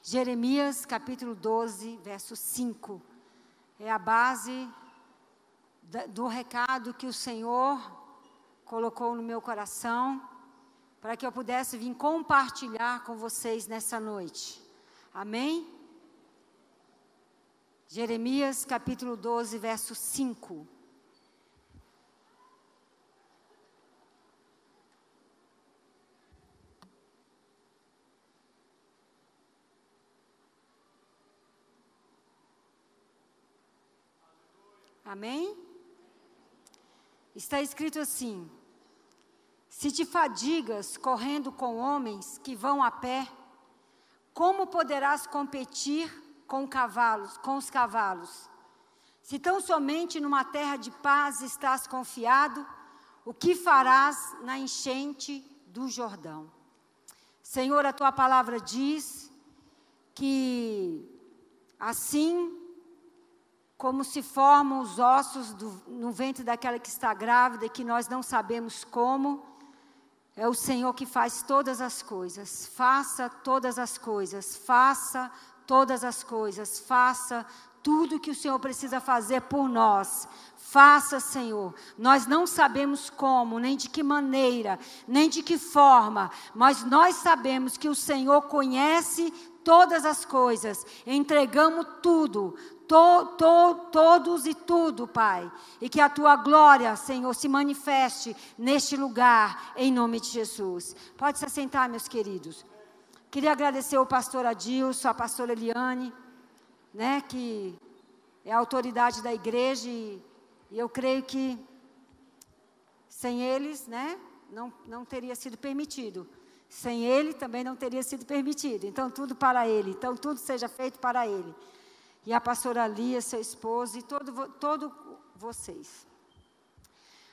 Jeremias capítulo 12, verso 5. É a base do recado que o Senhor colocou no meu coração, para que eu pudesse vir compartilhar com vocês nessa noite. Amém? Jeremias capítulo 12, verso 5. Amém? Está escrito assim: se te fadigas correndo com homens que vão a pé, como poderás competir com os cavalos? Se tão somente numa terra de paz estás confiado, o que farás na enchente do Jordão? Senhor, a tua palavra diz que assim como se formam os ossos no ventre daquela que está grávida, e que nós não sabemos como, é o Senhor que faz todas as coisas. Faça todas as coisas, faça todas as coisas, faça tudo que o Senhor precisa fazer por nós. Faça, Senhor. Nós não sabemos como, nem de que maneira, nem de que forma, mas nós sabemos que o Senhor conhece todas as coisas. Entregamos tudo, todos e tudo, Pai. E que a tua glória, Senhor, se manifeste neste lugar, em nome de Jesus. Pode se assentar, meus queridos. Queria agradecer ao pastor Adilson, a pastora Eliane, né, que é a autoridade da igreja, e eu creio que sem eles, né, não teria sido permitido. Sem ele também não teria sido permitido. Então, tudo para ele. Então, tudo seja feito para ele. E a pastora Lia, seu esposo, e todos vocês.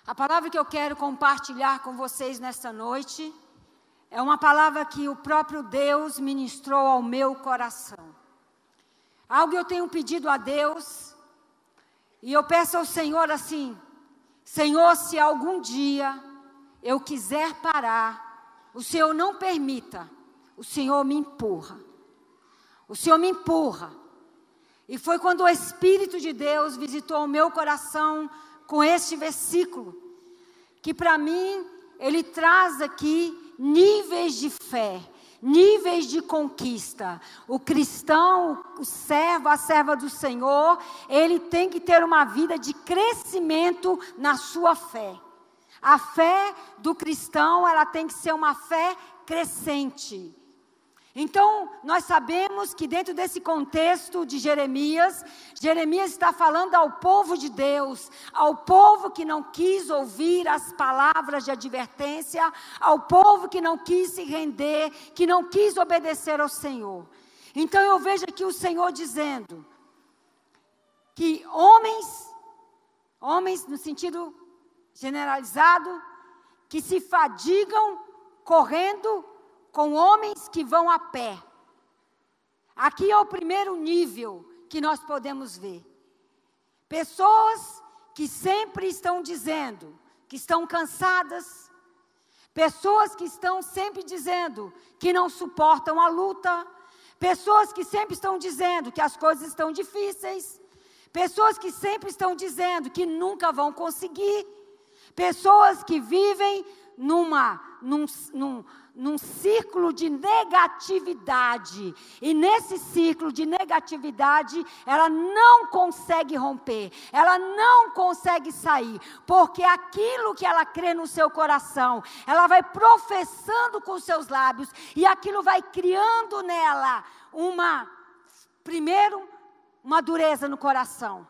A palavra que eu quero compartilhar com vocês nesta noite é uma palavra que o próprio Deus ministrou ao meu coração. Algo eu tenho pedido a Deus, e eu peço ao Senhor assim: Senhor, se algum dia eu quiser parar, o Senhor não permita, o Senhor me empurra. O Senhor me empurra. E foi quando o Espírito de Deus visitou o meu coração com este versículo, que para mim, ele traz aqui níveis de fé, níveis de conquista. O cristão, o servo, a serva do Senhor, ele tem que ter uma vida de crescimento na sua fé. A fé do cristão, ela tem que ser uma fé crescente. Então, nós sabemos que dentro desse contexto de Jeremias está falando ao povo de Deus, ao povo que não quis ouvir as palavras de advertência, ao povo que não quis se render, que não quis obedecer ao Senhor. Então, eu vejo aqui o Senhor dizendo que homens no sentido generalizado, que se fadigam correndo com homens que vão a pé. Aqui é o primeiro nível que nós podemos ver. Pessoas que sempre estão dizendo que estão cansadas. Pessoas que estão sempre dizendo que não suportam a luta. Pessoas que sempre estão dizendo que as coisas estão difíceis. Pessoas que sempre estão dizendo que nunca vão conseguir. Pessoas que vivem num círculo de negatividade, e nesse círculo de negatividade, ela não consegue romper, ela não consegue sair, porque aquilo que ela crê no seu coração, ela vai professando com os seus lábios, e aquilo vai criando nela primeiro, uma dureza no coração,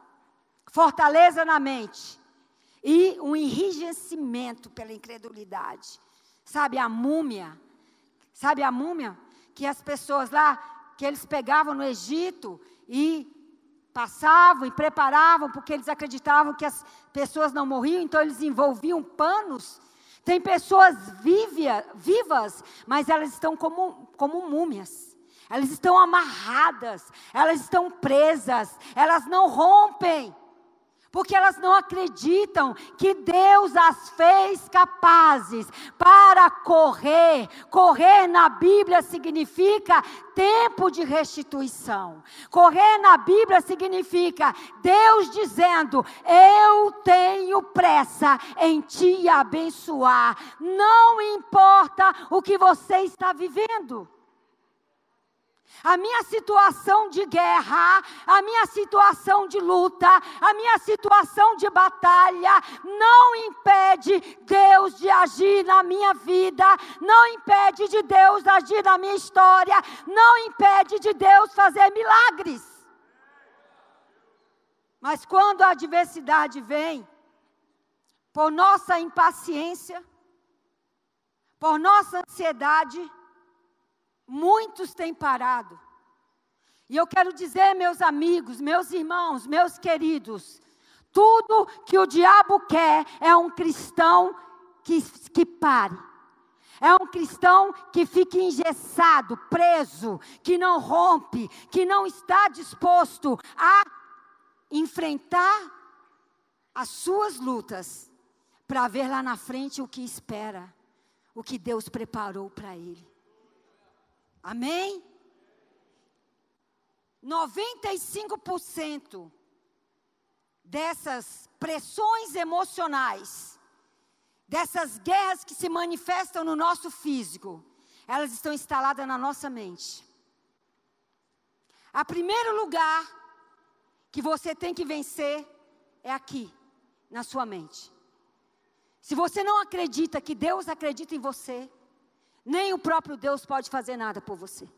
fortaleza na mente, e um enrijecimento pela incredulidade. Sabe a múmia? Sabe a múmia? Que as pessoas lá, que eles pegavam no Egito e passavam e preparavam, porque eles acreditavam que as pessoas não morriam, então eles envolviam panos. Tem pessoas vivas, mas elas estão como múmias. Elas estão amarradas, elas estão presas, elas não rompem. Porque elas não acreditam que Deus as fez capazes para correr. Correr na Bíblia significa tempo de restituição. Correr na Bíblia significa Deus dizendo: eu tenho pressa em te abençoar. Não importa o que você está vivendo. A minha situação de guerra, a minha situação de luta, a minha situação de batalha, não impede Deus de agir na minha vida, não impede de Deus agir na minha história, não impede de Deus fazer milagres. Mas quando a adversidade vem, por nossa impaciência, por nossa ansiedade, muitos têm parado. E eu quero dizer, meus amigos, meus irmãos, meus queridos, tudo que o diabo quer é um cristão que pare. É um cristão que fique engessado, preso, que não rompe, que não está disposto a enfrentar as suas lutas, para ver lá na frente o que espera, o que Deus preparou para ele. Amém? 95% dessas pressões emocionais, dessas guerras que se manifestam no nosso físico, elas estão instaladas na nossa mente. A primeiro lugar que você tem que vencer é aqui, na sua mente. Se você não acredita que Deus acredita em você, nem o próprio Deus pode fazer nada por você.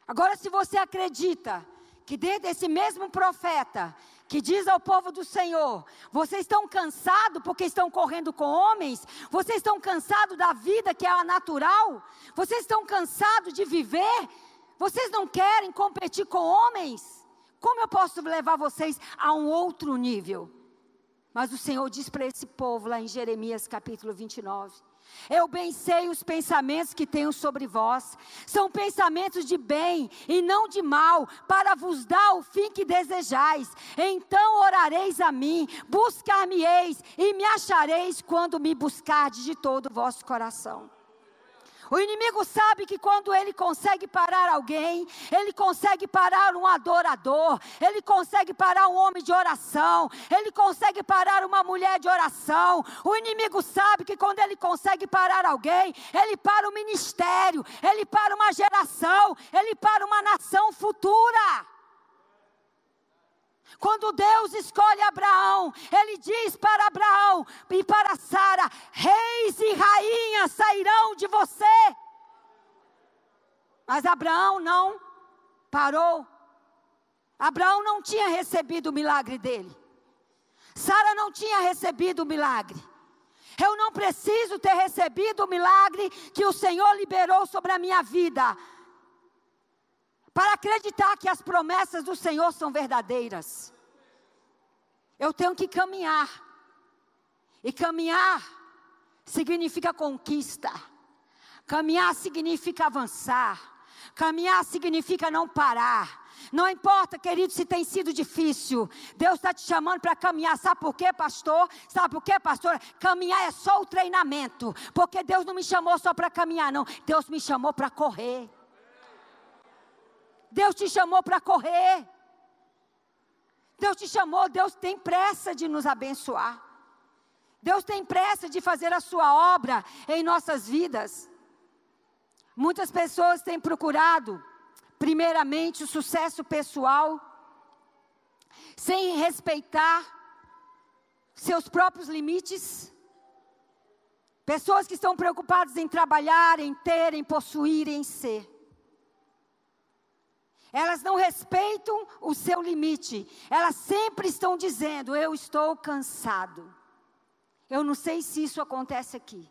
Agora, se você acredita que dentro desse mesmo profeta, que diz ao povo do Senhor: vocês estão cansados porque estão correndo com homens? Vocês estão cansados da vida que é a natural? Vocês estão cansados de viver? Vocês não querem competir com homens? Como eu posso levar vocês a um outro nível? Mas o Senhor diz para esse povo lá em Jeremias capítulo 29: eu bem sei os pensamentos que tenho sobre vós, são pensamentos de bem e não de mal, para vos dar o fim que desejais. Então orareis a mim, buscar-me-eis e me achareis quando me buscardes de todo o vosso coração. O inimigo sabe que quando ele consegue parar alguém, ele consegue parar um adorador, ele consegue parar um homem de oração, ele consegue parar uma mulher de oração. O inimigo sabe que quando ele consegue parar alguém, ele para o ministério, ele para uma geração, ele para uma nação futura. Quando Deus escolhe Abraão, Ele diz para Abraão e para Sara: reis e rainhas sairão de você. Mas Abraão não parou. Abraão não tinha recebido o milagre dele. Sara não tinha recebido o milagre. Eu não preciso ter recebido o milagre que o Senhor liberou sobre a minha vida para acreditar que as promessas do Senhor são verdadeiras. Eu tenho que caminhar. E caminhar significa conquista. Caminhar significa avançar. Caminhar significa não parar. Não importa, querido, se tem sido difícil. Deus está te chamando para caminhar. Sabe por quê, pastor? Sabe por quê, pastora? Caminhar é só o treinamento. Porque Deus não me chamou só para caminhar, não. Deus me chamou para correr. Deus te chamou para correr. Deus te chamou, Deus tem pressa de nos abençoar. Deus tem pressa de fazer a sua obra em nossas vidas. Muitas pessoas têm procurado, primeiramente, o sucesso pessoal, sem respeitar seus próprios limites. Pessoas que estão preocupadas em trabalhar, em ter, em possuir, em ser. Elas não respeitam o seu limite. Elas sempre estão dizendo: eu estou cansado. Eu não sei se isso acontece aqui,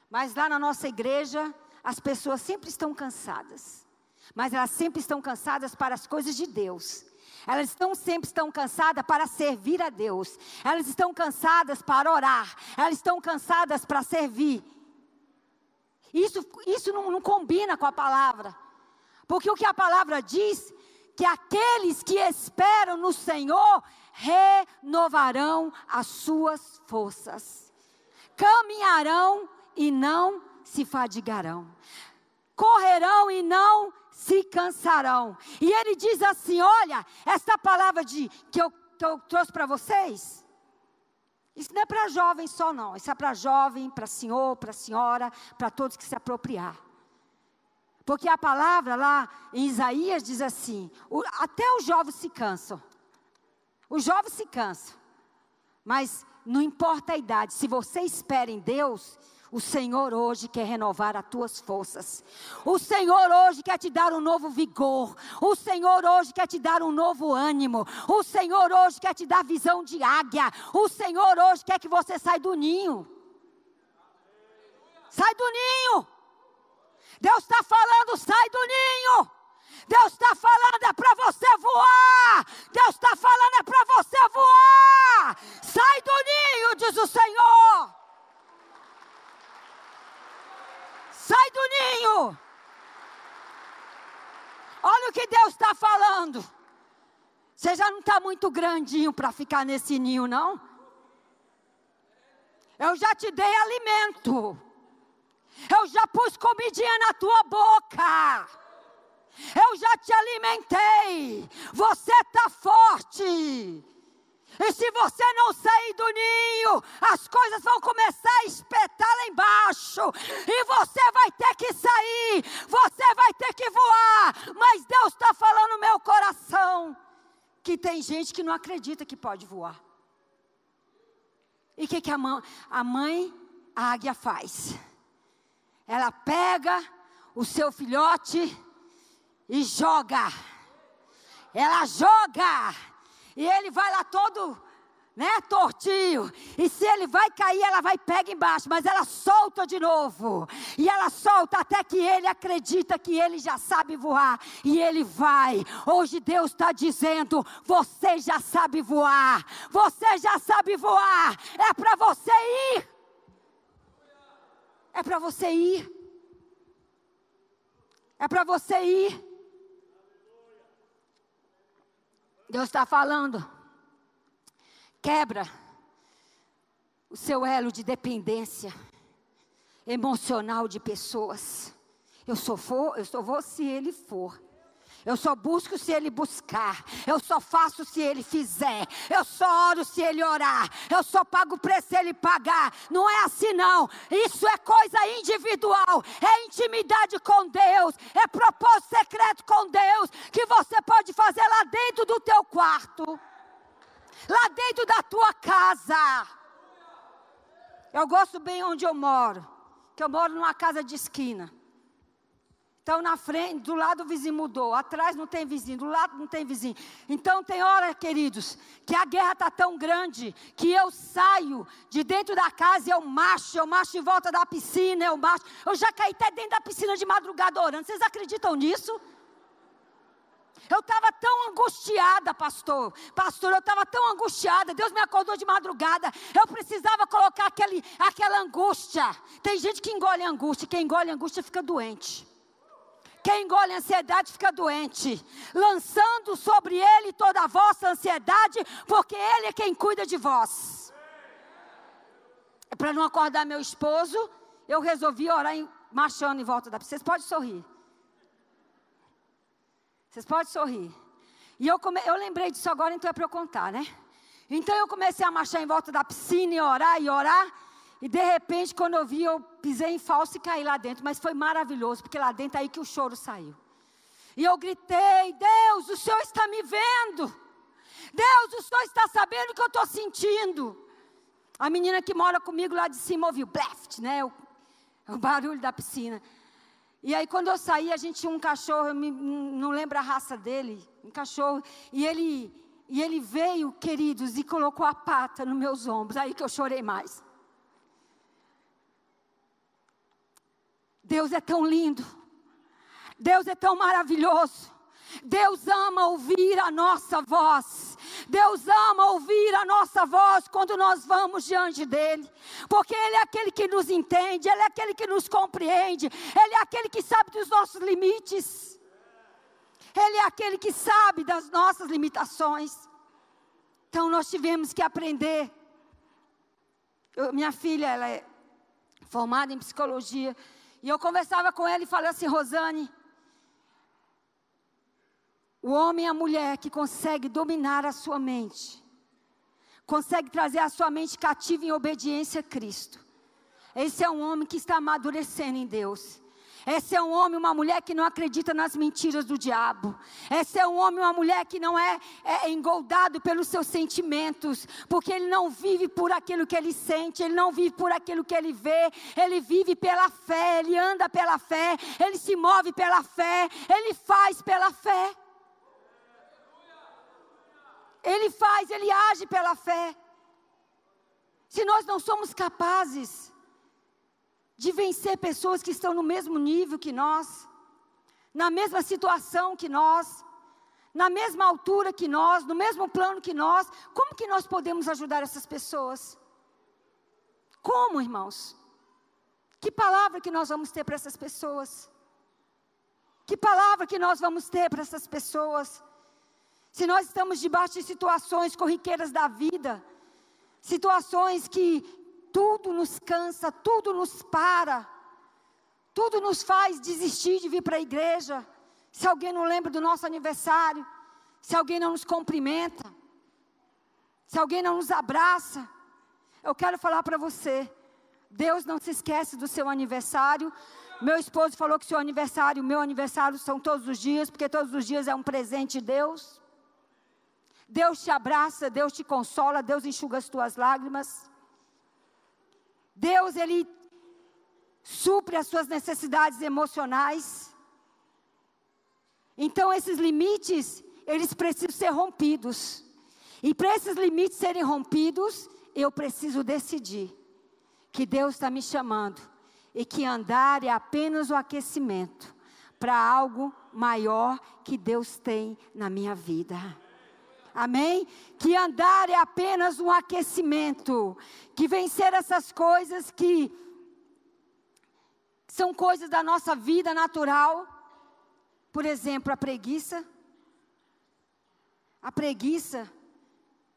mas lá na nossa igreja, as pessoas sempre estão cansadas. Mas elas sempre estão cansadas para as coisas de Deus. Elas sempre estão cansadas para servir a Deus. Elas estão cansadas para orar. Elas estão cansadas para servir. Isso não combina com a palavra. Porque o que a palavra diz, que aqueles que esperam no Senhor, renovarão as suas forças. Caminharão e não se fadigarão. Correrão e não se cansarão. E ele diz assim, olha, essa palavra que eu trouxe para vocês, isso não é para jovem só não, isso é para jovem, para senhor, para senhora, para todos que se apropriar. Porque a palavra lá em Isaías diz assim, até os jovens se cansam. Os jovens se cansam. Mas não importa a idade, se você espera em Deus, o Senhor hoje quer renovar as tuas forças. O Senhor hoje quer te dar um novo vigor. O Senhor hoje quer te dar um novo ânimo. O Senhor hoje quer te dar visão de águia. O Senhor hoje quer que você saia do ninho. Sai do ninho. Deus está falando, sai do ninho. Deus está falando, é para você voar. Deus está falando, é para você voar. Sai do ninho, diz o Senhor. Sai do ninho. Olha o que Deus está falando. Você já não está muito grandinho para ficar nesse ninho, não? Eu já te dei alimento. Eu já pus comidinha na tua boca. Eu já te alimentei. Você está forte. E se você não sair do ninho, as coisas vão começar a espetar lá embaixo. E você vai ter que sair. Você vai ter que voar. Mas Deus está falando no meu coração que tem gente que não acredita que pode voar. E o que a mãe, a águia faz? Ela pega o seu filhote e joga. Ela joga. E ele vai lá todo, tortinho. E se ele vai cair, ela vai pegar embaixo. Mas ela solta de novo. E ela solta até que ele acredita que ele já sabe voar. E ele vai. Hoje Deus está dizendo, você já sabe voar. Você já sabe voar. É para você ir. É para você ir. É para você ir. Deus está falando, quebra o seu elo de dependência emocional de pessoas. Eu só vou se Ele for. Eu só busco se Ele buscar. Eu só faço se Ele fizer. Eu só oro se Ele orar. Eu só pago o preço se Ele pagar. Não é assim não. Isso é coisa individual. É intimidade com Deus. É propósito secreto com Deus. Que você pode fazer lá dentro do teu quarto. Lá dentro da tua casa. Eu gosto bem onde eu moro. Que eu moro numa casa de esquina. Então, na frente, do lado o vizinho mudou, atrás não tem vizinho, do lado não tem vizinho. Então, tem hora, queridos, que a guerra está tão grande, que eu saio de dentro da casa e eu marcho em volta da piscina, eu já caí até dentro da piscina de madrugada orando. Vocês acreditam nisso? Eu estava tão angustiada, pastor, eu estava tão angustiada, Deus me acordou de madrugada, eu precisava colocar aquela angústia. Tem gente que engole a angústia, quem engole a angústia fica doente. Quem engole a ansiedade fica doente, lançando sobre ele toda a vossa ansiedade, porque ele é quem cuida de vós. Para não acordar meu esposo, eu resolvi orar marchando em volta da piscina. Vocês podem sorrir. Vocês podem sorrir. E eu lembrei disso agora, então é para eu contar, né? Então eu comecei a marchar em volta da piscina e orar. E de repente, quando eu vi, eu pisei em falso e caí lá dentro. Mas foi maravilhoso, porque lá dentro é aí que o choro saiu. E eu gritei, Deus, o Senhor está me vendo. Deus, o Senhor está sabendo o que eu estou sentindo. A menina que mora comigo lá de cima ouviu, bleft, né? O barulho da piscina. E aí quando eu saí, a gente tinha um cachorro, eu não lembro a raça dele, um cachorro. E ele veio, queridos, e colocou a pata nos meus ombros. Aí que eu chorei mais. Deus é tão lindo, Deus é tão maravilhoso, Deus ama ouvir a nossa voz, Deus ama ouvir a nossa voz quando nós vamos diante dEle, porque Ele é aquele que nos entende, Ele é aquele que nos compreende, Ele é aquele que sabe dos nossos limites, Ele é aquele que sabe das nossas limitações. Então nós tivemos que aprender. Minha filha, ela é formada em psicologia. E eu conversava com ela e falei assim: Rosane, o homem e a mulher que consegue dominar a sua mente, consegue trazer a sua mente cativa em obediência a Cristo, esse é um homem que está amadurecendo em Deus. Esse é um homem, uma mulher que não acredita nas mentiras do diabo. Esse é um homem, uma mulher que não é engoldado pelos seus sentimentos, porque ele não vive por aquilo que ele sente, ele não vive por aquilo que ele vê, ele vive pela fé, ele anda pela fé, ele se move pela fé, ele faz pela fé. Ele faz, ele age pela fé. Se nós não somos capazes de vencer pessoas que estão no mesmo nível que nós, na mesma situação que nós, na mesma altura que nós, no mesmo plano que nós, como que nós podemos ajudar essas pessoas? Como, irmãos? Que palavra que nós vamos ter para essas pessoas? Que palavra que nós vamos ter para essas pessoas? Se nós estamos debaixo de situações corriqueiras da vida, situações que tudo nos cansa, tudo nos para, tudo nos faz desistir de vir para a igreja. Se alguém não lembra do nosso aniversário, se alguém não nos cumprimenta, se alguém não nos abraça, eu quero falar para você, Deus não se esquece do seu aniversário. Meu esposo falou que seu aniversário, meu aniversário são todos os dias, porque todos os dias é um presente de Deus. Deus te abraça, Deus te consola, Deus enxuga as tuas lágrimas. Deus, Ele supre as suas necessidades emocionais. Então esses limites, eles precisam ser rompidos. E para esses limites serem rompidos, eu preciso decidir que Deus está me chamando. E que andar é apenas o aquecimento para algo maior que Deus tem na minha vida. Amém? Que andar é apenas um aquecimento. Que vencer essas coisas que são coisas da nossa vida natural. Por exemplo, a preguiça. A preguiça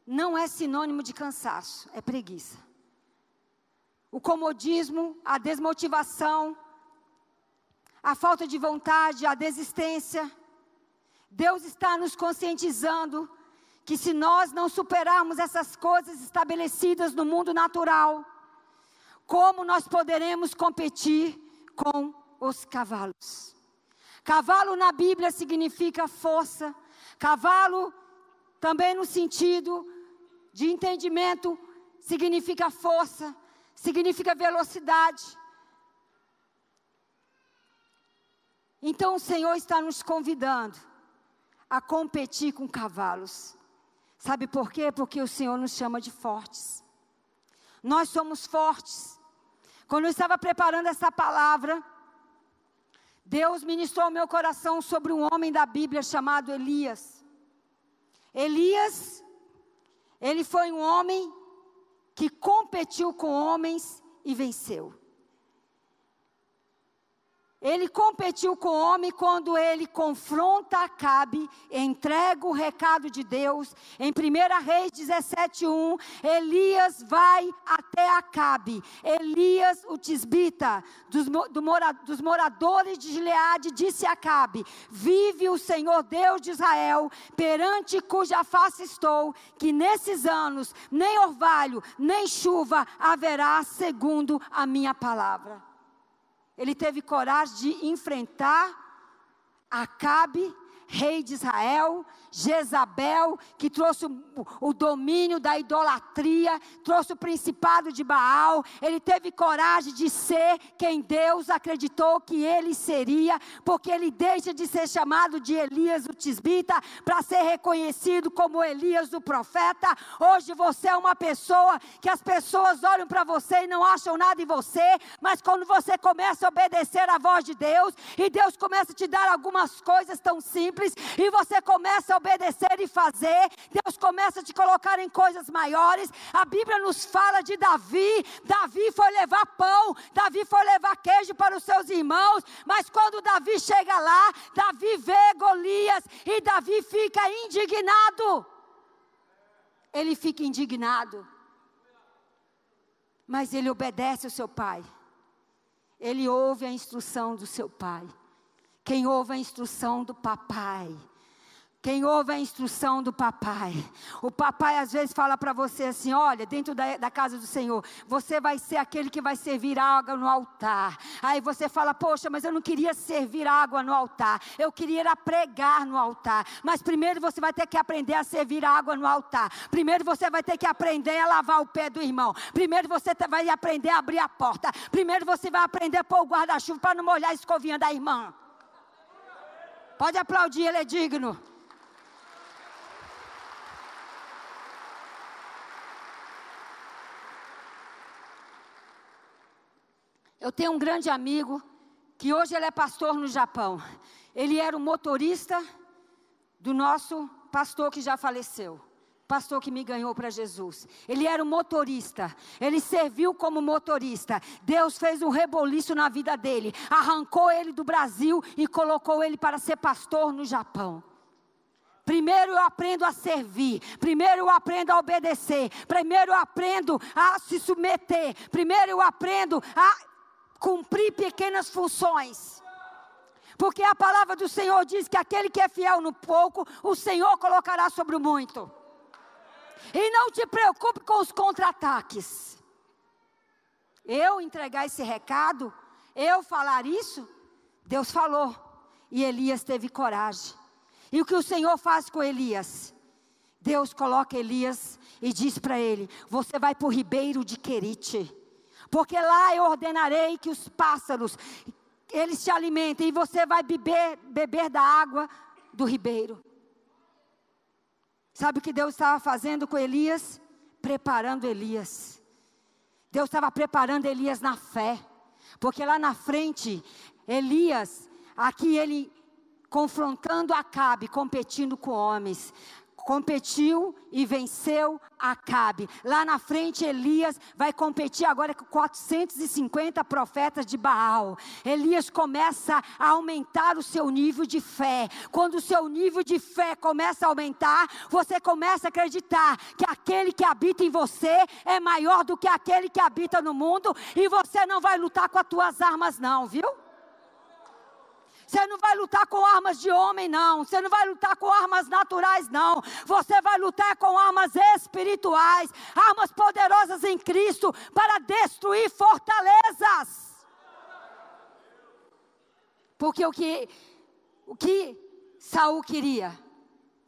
não é sinônimo de cansaço, é preguiça. O comodismo, a desmotivação, a falta de vontade, a desistência. Deus está nos conscientizando que se nós não superarmos essas coisas estabelecidas no mundo natural, como nós poderemos competir com os cavalos? Cavalo na Bíblia significa força. Cavalo também no sentido de entendimento significa força, significa velocidade. Então o Senhor está nos convidando a competir com cavalos. Sabe por quê? Porque o Senhor nos chama de fortes. Nós somos fortes. Quando eu estava preparando essa palavra, Deus ministrou ao meu coração sobre um homem da Bíblia chamado Elias. Elias, ele foi um homem que competiu com homens e venceu. Ele competiu com o homem quando ele confronta Acabe, entrega o recado de Deus. Em 1 Reis 17:1, Elias vai até Acabe. Elias, o tisbita, dos moradores de Gileade, disse a Acabe: vive o Senhor Deus de Israel, perante cuja face estou, que nesses anos nem orvalho, nem chuva haverá segundo a minha palavra. Ele teve coragem de enfrentar Acabe, rei de Israel, Jezabel, que trouxe o domínio da idolatria, trouxe o principado de Baal. Ele teve coragem de ser quem Deus acreditou que ele seria, porque ele deixa de ser chamado de Elias o tisbita, para ser reconhecido como Elias o profeta. Hoje você é uma pessoa que as pessoas olham para você e não acham nada em você, mas quando você começa a obedecer à voz de Deus, e Deus começa a te dar algumas coisas tão simples, e você começa a obedecer e fazer, Deus começa a te colocar em coisas maiores. A Bíblia nos fala de Davi. Davi foi levar pão, Davi foi levar queijo para os seus irmãos, mas quando Davi chega lá, Davi vê Golias, e Davi fica indignado. ele fica indignado. Mas ele obedece ao seu pai. Ele ouve a instrução do seu pai. Quem ouve a instrução do papai. Quem ouve a instrução do papai. O papai às vezes fala para você assim, olha, dentro da casa do Senhor, você vai ser aquele que vai servir água no altar. Aí você fala, poxa, mas eu não queria servir água no altar. Eu queria era pregar no altar. Mas primeiro você vai ter que aprender a servir água no altar. Primeiro você vai ter que aprender a lavar o pé do irmão. Primeiro você vai aprender a abrir a porta. Primeiro você vai aprender a pôr o guarda-chuva para não molhar a escovinha da irmã. Pode aplaudir, ele é digno. Eu tenho um grande amigo, que hoje ele é pastor no Japão. Ele era o motorista do nosso pastor que já faleceu. Pastor que me ganhou para Jesus. Ele era um motorista. Ele serviu como motorista. Deus fez um reboliço na vida dele. Arrancou ele do Brasil e colocou ele para ser pastor no Japão. Primeiro eu aprendo a servir. Primeiro eu aprendo a obedecer. Primeiro eu aprendo a se submeter. Primeiro eu aprendo a cumprir pequenas funções. Porque a palavra do Senhor diz que aquele que é fiel no pouco, o Senhor colocará sobre o muito. E não te preocupe com os contra-ataques. Eu entregar esse recado, eu falar isso, Deus falou. E Elias teve coragem. E o que o Senhor faz com Elias? Deus coloca Elias e diz para ele, você vai para o ribeiro de Querite. Porque lá eu ordenarei que os pássaros, eles se alimentem. E você vai beber da água do ribeiro. Sabe o que Deus estava fazendo com Elias? Preparando Elias. Deus estava preparando Elias na fé. Porque lá na frente, Elias, aqui ele confrontando Acabe, competindo com homens. Competiu e venceu Acabe. Lá na frente Elias vai competir agora com 450 profetas de Baal. Elias começa a aumentar o seu nível de fé. Quando o seu nível de fé começa a aumentar, você começa a acreditar que aquele que habita em você é maior do que aquele que habita no mundo. E você não vai lutar com as tuas armas não, viu? Você não vai lutar com armas de homem, não. Você não vai lutar com armas naturais, não. Você vai lutar com armas espirituais. Armas poderosas em Cristo para destruir fortalezas. Porque o que Saul queria?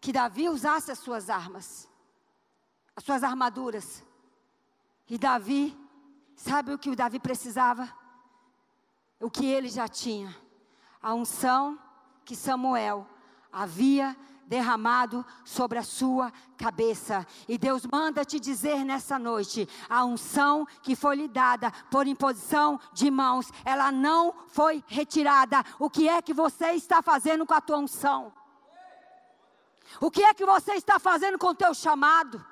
Que Davi usasse as suas armas. As suas armaduras. E Davi, sabe o que o Davi precisava? O que ele já tinha. A unção que Samuel havia derramado sobre a sua cabeça. E Deus manda te dizer nessa noite, a unção que foi lhe dada por imposição de mãos, ela não foi retirada. O que é que você está fazendo com a tua unção? O que é que você está fazendo com o teu chamado?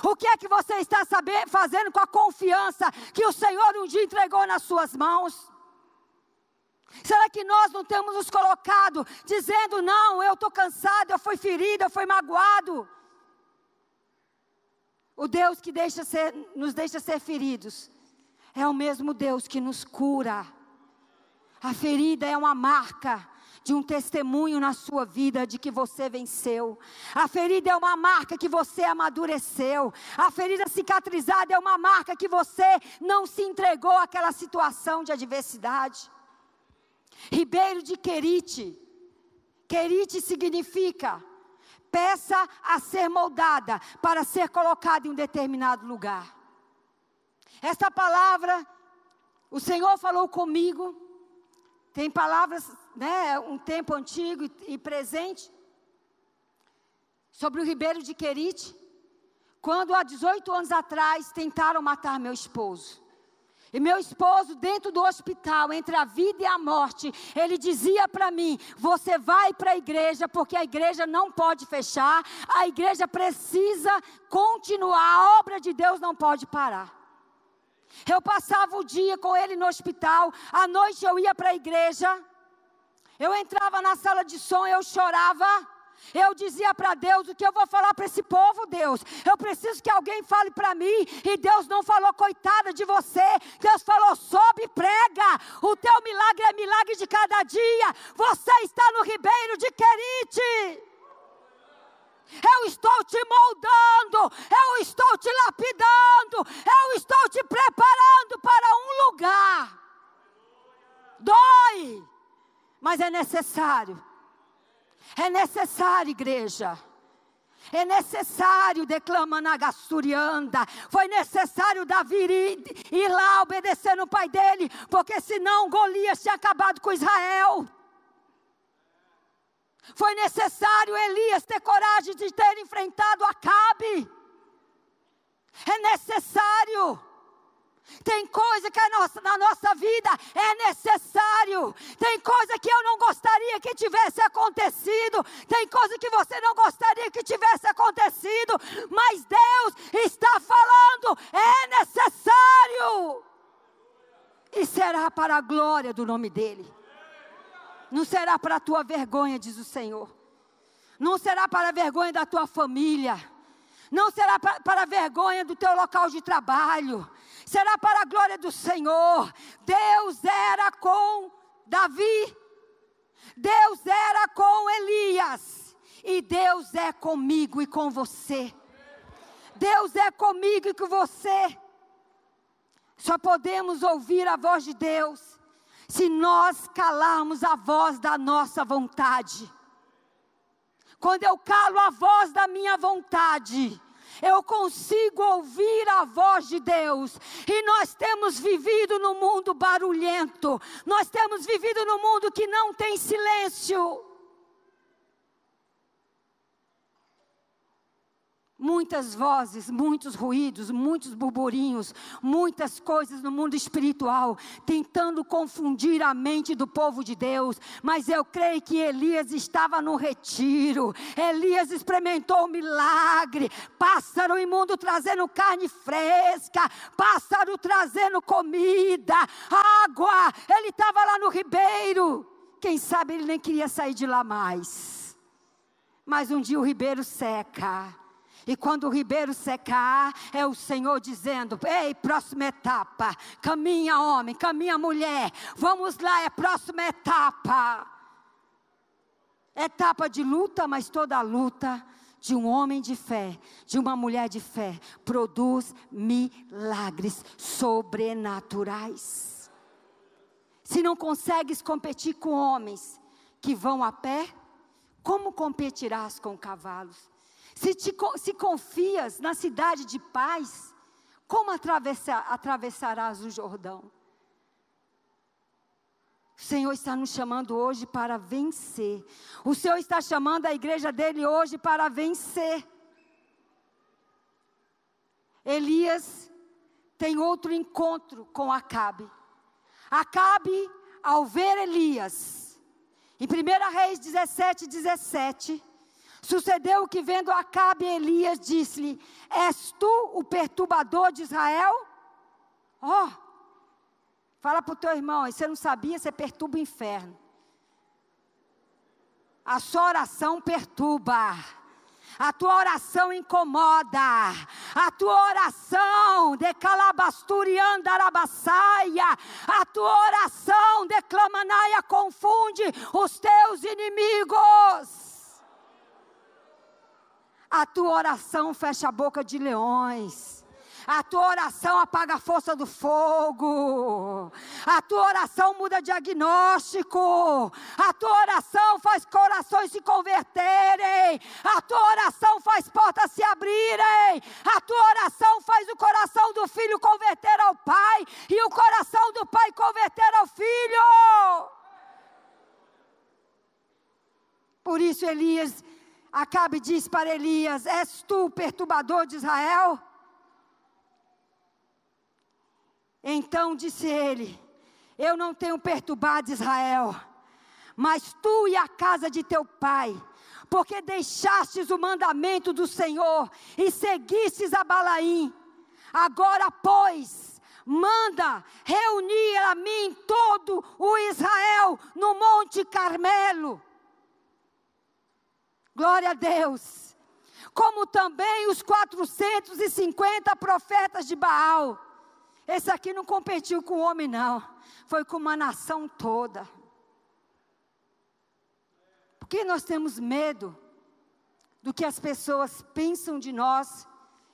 O que é que você está fazendo com a confiança que o Senhor um dia entregou nas suas mãos? Será que nós não temos nos colocado dizendo, não, eu estou cansado, eu fui ferido, eu fui magoado? O Deus que nos deixa ser feridos é o mesmo Deus que nos cura. A ferida é uma marca de um testemunho na sua vida de que você venceu. A ferida é uma marca que você amadureceu. A ferida cicatrizada é uma marca que você não se entregou àquela situação de adversidade. Ribeiro de Querite. Querite significa peça a ser moldada para ser colocada em um determinado lugar. Esta palavra, o Senhor falou comigo. Tem palavras, né, um tempo antigo e presente, sobre o Ribeiro de Querite. Quando há 18 anos atrás tentaram matar meu esposo. E meu esposo, dentro do hospital, entre a vida e a morte, ele dizia para mim, você vai para a igreja, porque a igreja não pode fechar, a igreja precisa continuar, a obra de Deus não pode parar. Eu passava o dia com ele no hospital, à noite eu ia para a igreja, eu entrava na sala de som, eu chorava, Eu dizia para Deus: o que eu vou falar para esse povo, Deus? Eu preciso que alguém fale para mim. E Deus não falou: coitada de você. Deus falou: sobe e prega. O teu milagre é milagre de cada dia. Você está no Ribeiro de Querite. Eu estou te moldando, eu estou te lapidando, eu estou te preparando para um lugar. Dói, mas é necessário. É necessário, igreja. É necessário, declama Nagassurianda. Foi necessário Davi ir lá obedecer no pai dele, porque senão Golias tinha acabado com Israel. Foi necessário Elias ter coragem de ter enfrentado Acabe. É necessário. Tem coisa que na nossa vida é necessário. Tem coisa que eu não gostaria que tivesse acontecido. Tem coisa que você não gostaria que tivesse acontecido. Mas Deus está falando: é necessário. E será para a glória do nome dEle. Não será para a tua vergonha, diz o Senhor. Não será para a vergonha da tua família. Não será para a vergonha do teu local de trabalho. Será para a glória do Senhor. Deus era com Davi. Deus era com Elias. E Deus é comigo e com você. Deus é comigo e com você. Só podemos ouvir a voz de Deus se nós calarmos a voz da nossa vontade. Quando eu calo a voz da minha vontade, eu consigo ouvir a voz de Deus. E nós temos vivido num mundo barulhento. Nós temos vivido num mundo que não tem silêncio. Muitas vozes, muitos ruídos, muitos burburinhos, muitas coisas no mundo espiritual, tentando confundir a mente do povo de Deus. Mas eu creio que Elias estava no retiro. Elias experimentou o milagre. Pássaro imundo trazendo carne fresca, pássaro trazendo comida, água. Ele estava lá no ribeiro. Quem sabe ele nem queria sair de lá mais. Mas um dia o ribeiro seca. E quando o ribeiro secar, é o Senhor dizendo: ei, próxima etapa, caminha homem, caminha mulher, vamos lá, é próxima etapa. Etapa de luta, mas toda a luta de um homem de fé, de uma mulher de fé, produz milagres sobrenaturais. Se não consegues competir com homens que vão a pé, como competirás com cavalos? Se confias na cidade de paz, como atravessarás o Jordão? O Senhor está nos chamando hoje para vencer. O Senhor está chamando a igreja dele hoje para vencer. Elias tem outro encontro com Acabe. Acabe, ao ver Elias, em 1 Reis 17:17, sucedeu que vendo Acabe, Elias disse-lhe: és tu o perturbador de Israel? Fala para o teu irmão: você não sabia, você perturba o inferno. A sua oração perturba. A tua oração incomoda. A tua oração decalabasturiandarabassaia. A tua oração declamanaia confunde os teus inimigos. A tua oração fecha a boca de leões. A tua oração apaga a força do fogo. A tua oração muda diagnóstico. A tua oração faz corações se converterem. A tua oração faz portas se abrirem. A tua oração faz o coração do filho converter ao pai. E o coração do pai converter ao filho. Por isso Acabe diz para Elias: és tu o perturbador de Israel? Então disse ele: eu não tenho perturbado Israel, mas tu e a casa de teu pai, porque deixastes o mandamento do Senhor e seguistes a Balaim. Agora, pois, manda reunir a mim todo o Israel no Monte Carmelo. Glória a Deus. Como também os 450 profetas de Baal. Esse aqui não competiu com o homem, não. Foi com uma nação toda. Por que nós temos medo do que as pessoas pensam de nós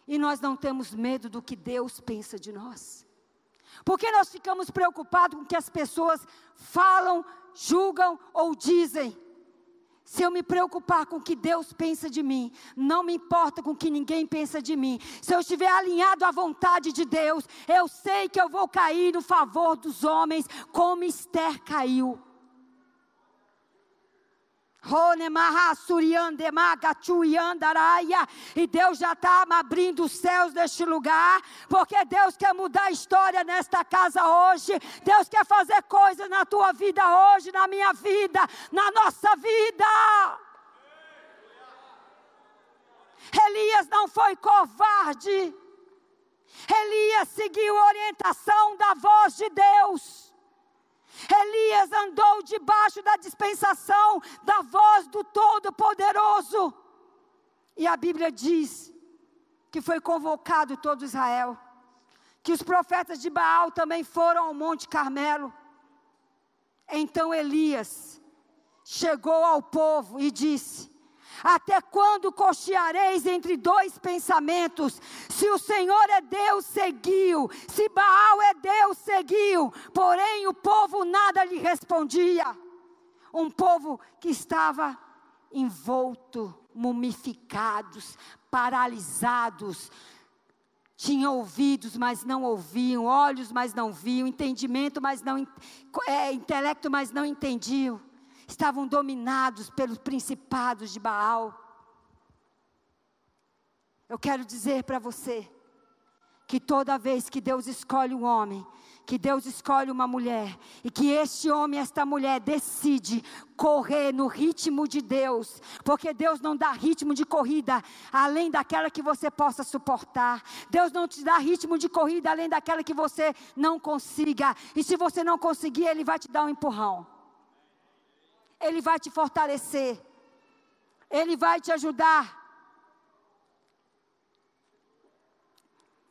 e nós não temos medo do que Deus pensa de nós? Por que nós ficamos preocupados com o que as pessoas falam, julgam ou dizem? Se eu me preocupar com o que Deus pensa de mim, não me importa com o que ninguém pensa de mim. Se eu estiver alinhado à vontade de Deus, eu sei que eu vou cair no favor dos homens, como Esther caiu. E Deus já está abrindo os céus deste lugar, porque Deus quer mudar a história nesta casa hoje. Deus quer fazer coisas na tua vida hoje, na minha vida, na nossa vida. Elias não foi covarde. Elias seguiu a orientação da voz de Deus. Elias andou debaixo da dispensação da voz do Todo-Poderoso. E a Bíblia diz que foi convocado todo Israel. Que os profetas de Baal também foram ao Monte Carmelo. Então Elias chegou ao povo e disse: até quando cocheareis entre dois pensamentos? Se o Senhor é Deus, seguiu. Se Baal é Deus, seguiu. Porém o povo nada lhe respondia. Um povo que estava envolto, mumificados, paralisados. Tinham ouvidos, mas não ouviam. Olhos, mas não viam. Entendimento, mas não... intelecto, mas não entendiam. Estavam dominados pelos principados de Baal. Eu quero dizer para você, que toda vez que Deus escolhe um homem, que Deus escolhe uma mulher, e que este homem e esta mulher decide correr no ritmo de Deus, porque Deus não dá ritmo de corrida além daquela que você possa suportar. Deus não te dá ritmo de corrida além daquela que você não consiga. E se você não conseguir, Ele vai te dar um empurrão. Ele vai te fortalecer. Ele vai te ajudar.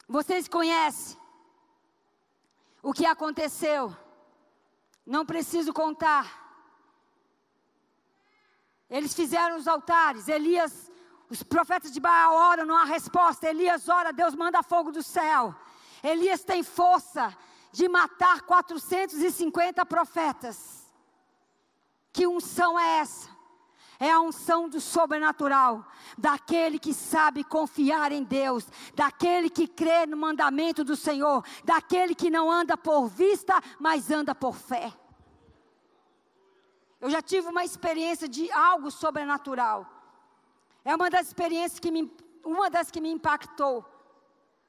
Vocês conhecem o que aconteceu? Não preciso contar. Eles fizeram os altares. Elias, os profetas de Baal oram, não há resposta. Elias ora, Deus manda fogo do céu. Elias tem força de matar 450 profetas. Que unção é essa? É a unção do sobrenatural, daquele que sabe confiar em Deus, daquele que crê no mandamento do Senhor, daquele que não anda por vista, mas anda por fé. Eu já tive uma experiência de algo sobrenatural. É uma das experiências que me impactou.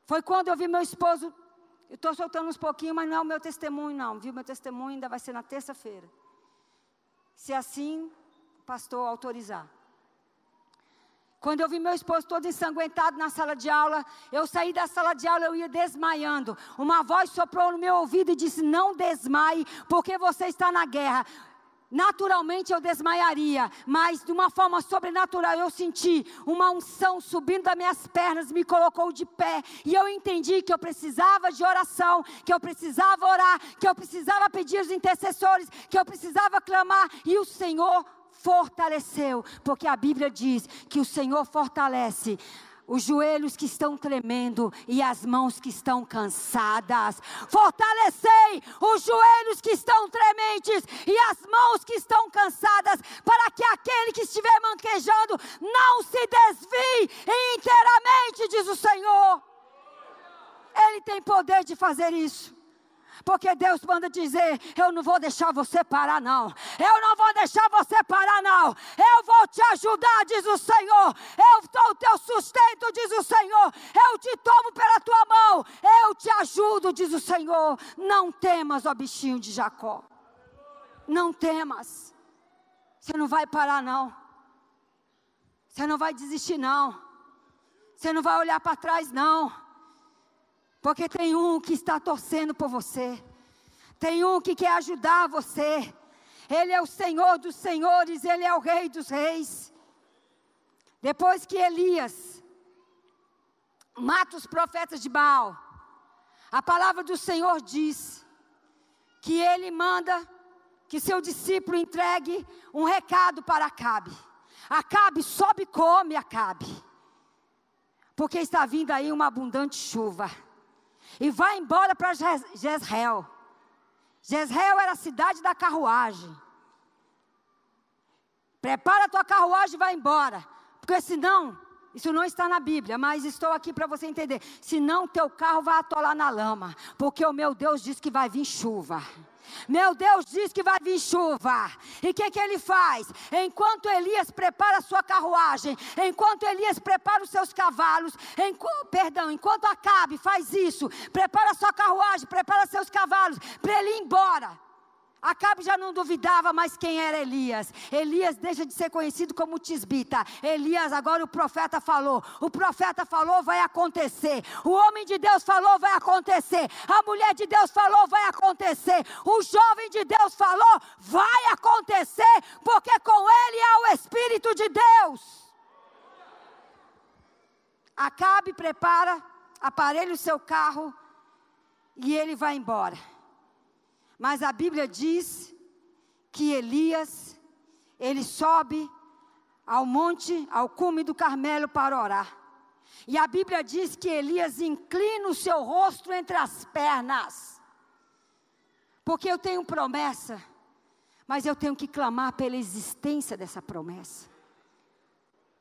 Foi quando eu vi meu esposo, eu estou soltando uns pouquinhos, mas não é o meu testemunho não, viu? Meu testemunho ainda vai ser na terça-feira. Se assim, o pastor autorizar. Quando eu vi meu esposo todo ensanguentado na sala de aula, eu saí da sala de aula, eu ia desmaiando. Uma voz soprou no meu ouvido e disse: não desmaie, porque você está na guerra. Naturalmente eu desmaiaria, mas de uma forma sobrenatural eu senti uma unção subindo das minhas pernas, me colocou de pé, e eu entendi que eu precisava de oração, que eu precisava orar, que eu precisava pedir aos intercessores, que eu precisava clamar, e o Senhor fortaleceu, porque a Bíblia diz que o Senhor fortalece os joelhos que estão tremendo e as mãos que estão cansadas. Fortalecei os joelhos que estão trementes e as mãos que estão cansadas, para que aquele que estiver manquejando não se desvie inteiramente, diz o Senhor. Ele tem poder de fazer isso. Porque Deus manda dizer: eu não vou deixar você parar não. Eu não vou deixar você parar não. Eu vou te ajudar, diz o Senhor. Eu sou o teu sustento, diz o Senhor. Eu te tomo pela tua mão. Eu te ajudo, diz o Senhor. Não temas, ó bichinho de Jacó. Não temas. Você não vai parar não. Você não vai desistir não. Você não vai olhar para trás não. Porque tem um que está torcendo por você. Tem um que quer ajudar você. Ele é o Senhor dos senhores. Ele é o Rei dos reis. Depois que Elias mata os profetas de Baal, a palavra do Senhor diz que ele manda que seu discípulo entregue um recado para Acabe. Acabe, sobe e come, Acabe, porque está vindo aí uma abundante chuva. E vai embora para Jezreel. Jezreel era a cidade da carruagem. Prepara a tua carruagem e vai embora, porque senão, isso não está na Bíblia, mas estou aqui para você entender, senão teu carro vai atolar na lama, porque o meu Deus diz que vai vir chuva. Meu Deus diz que vai vir chuva. E o que ele faz? Enquanto Elias prepara a sua carruagem, enquanto Elias prepara os seus cavalos, enquanto Acabe faz isso, prepara a sua carruagem, prepara seus cavalos, para ele ir embora. Acabe já não duvidava mais quem era Elias. Elias deixa de ser conhecido como Tisbita. Elias, agora o profeta falou, vai acontecer. O homem de Deus falou, vai acontecer. A mulher de Deus falou, vai acontecer. O jovem de Deus falou, vai acontecer, porque com ele há o Espírito de Deus. Acabe prepara, aparelha o seu carro e ele vai embora. Mas a Bíblia diz que Elias, ele sobe ao monte, ao cume do Carmelo para orar. E a Bíblia diz que Elias inclina o seu rosto entre as pernas. Porque eu tenho promessa, mas eu tenho que clamar pela existência dessa promessa.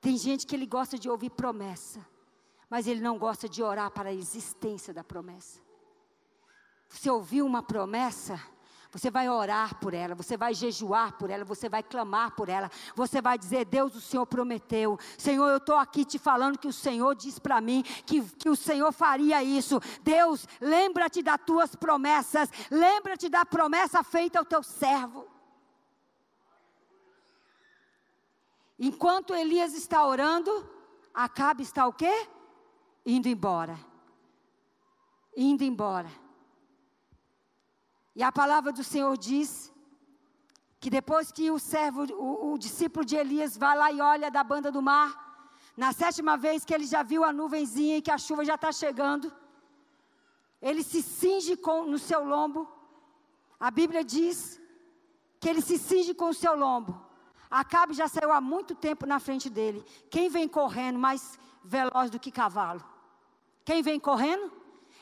Tem gente que ele gosta de ouvir promessa, mas ele não gosta de orar para a existência da promessa. Você ouviu uma promessa, você vai orar por ela, você vai jejuar por ela, você vai clamar por ela, você vai dizer, Deus, o Senhor prometeu, Senhor, eu estou aqui te falando que o Senhor diz para mim, que o Senhor faria isso. Deus, lembra-te das tuas promessas, lembra-te da promessa feita ao teu servo. Enquanto Elias está orando, Acabe está o quê? Indo embora. Indo embora. E a palavra do Senhor diz que depois que o discípulo de Elias vai lá e olha da banda do mar, na 7ª vez que ele já viu a nuvenzinha e que a chuva já está chegando, ele se cinge no seu lombo. A Bíblia diz que ele se cinge com o seu lombo. Acabe já saiu há muito tempo na frente dele. Quem vem correndo mais veloz do que cavalo? Quem vem correndo?